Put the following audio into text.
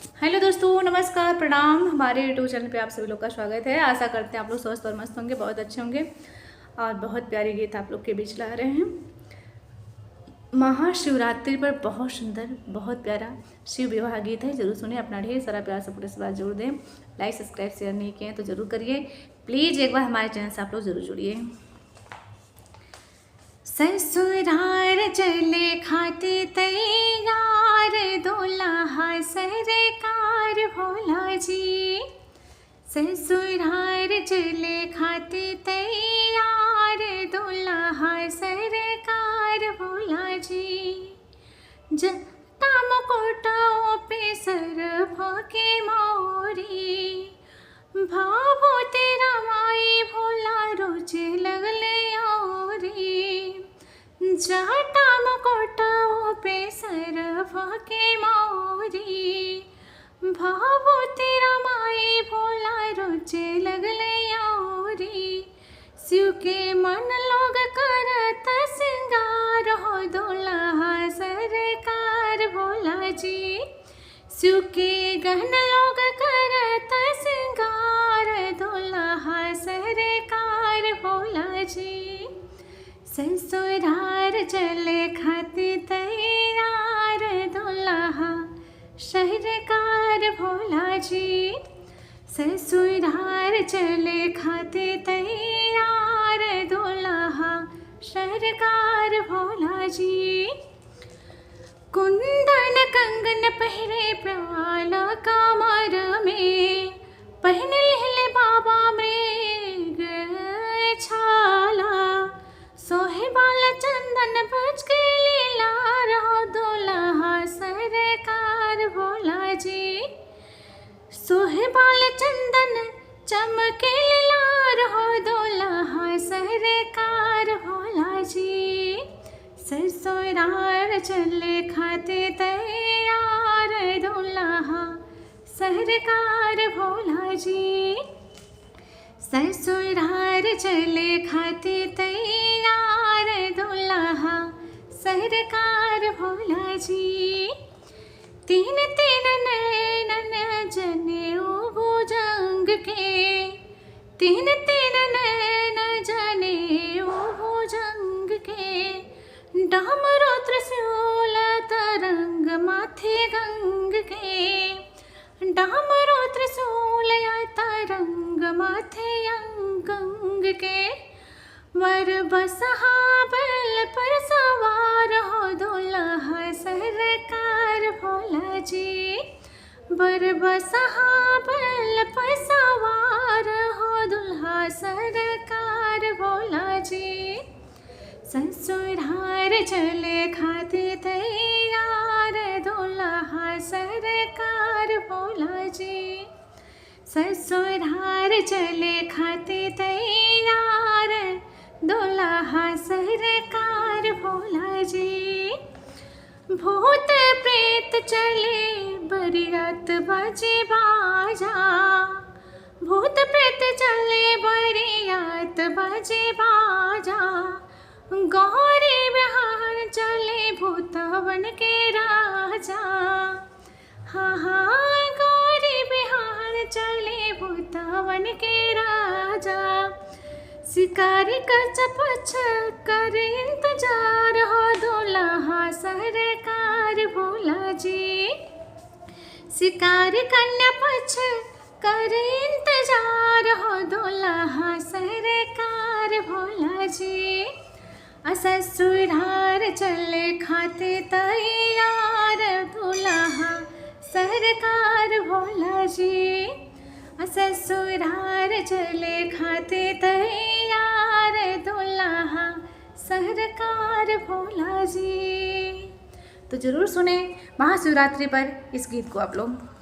Hello दोस्तों, नमस्कार, प्रणाम। हमारे यूट्यूब चैनल पे आप सभी लोग का स्वागत है। आशा करते हैं आप लोग स्वस्थ और मस्त होंगे, बहुत अच्छे होंगे और बहुत प्यारे गीत आप लोग के बीच ला रहे हैं। महाशिवरात्रि पर बहुत सुंदर, बहुत प्यारा शिव विवाह गीत है। जरूर सुने, अपना ढेर सारा प्यार सपोर्ट इस बार जरूर दें। लाइक, सब्सक्राइब, शेयर नहीं किए हैं तो जरूर करिए। प्लीज़ एक बार हमारे चैनल से आप लोग जरूर जुड़िए। ससुराल चले खाते तैयार, दुल्हा सरकार भोला जी। ससुराल चले खाते तैयार, दुल्हा सरकार भोला जी। जटा मुकुटों पे सर के मोरी, भावो तेरा माई भोला रोज लगले औरी। जटा मुकुटों पे सरफ के मोरी, भावो तेरा माई भोला रोजे लगले औरी। शिव के मन लोग करत सिंगार, हो दुल्हा सरकार भोला जी। शिव के गहन लोग करत सिंगार, दुल्हा सरकार भोला जी। ससुराल चले खाते तैयार, दुल्हा सरकार भोला जी। ससुराल चले खाते तैयार, दुल्हा सरकार भोला जी। कुंदन कंगन पहरे प्राण कमर में, पहन ले बाबा मृग छाला। सोहे बाल चंदन बज के लीला, रहो दुल्हा सरकार भोला जी। सोहे बाल चंदन चमके लीला, रहो दुल्हा सरकार भोला जी। ससुराल चले खाते तैयार, दुल्हा सरकार भोला जी। ससुराल चले खाते तैयार, दुल्हा सरकार भोला जी। तीन तीन नैनन जनेऊ भुजंग के, तीन तीन नैन जनेऊ भुजंग के। डमरू त्रिशूल तरंग माथे गंग के, डमरू त्रिशूल तरंग माथे गंग के। वर बसहा बैल पर सवार, हो दुल्हा सरकार भोला जी। वर बसहा बैल पर सवार, हो दुल्हा सरकार भोला जी। ससुराल चले खाते तैयार, दुल्हा सरकार भोला जी। ससुराल चले खाते तैयार, दुल्हा सरकार भोला जी। भूत प्रेत चले बरियात बाजे बाजा, भूत प्रेत चले बरियात बाजे बाजा। गौरी बिहार चले भूतवन के राजा, हाँ हाँ गौरी बिहार चले भूतवन के राजा। शिकारी का चपच कर इंतजार, हो दुल्हा सरकार भोला जी। शिकारी कन्या पछ कर इंतजार, हो दुल्हा सरकार भोला जी। ससुराल चले खाते तैयार, दुल्हा सरकार भोला जी। ससुराल चले खाते तैयार, दुल्हा सरकार भोला जी। तो ज़रूर सुने महाशिवरात्रि पर इस गीत को आप लोग।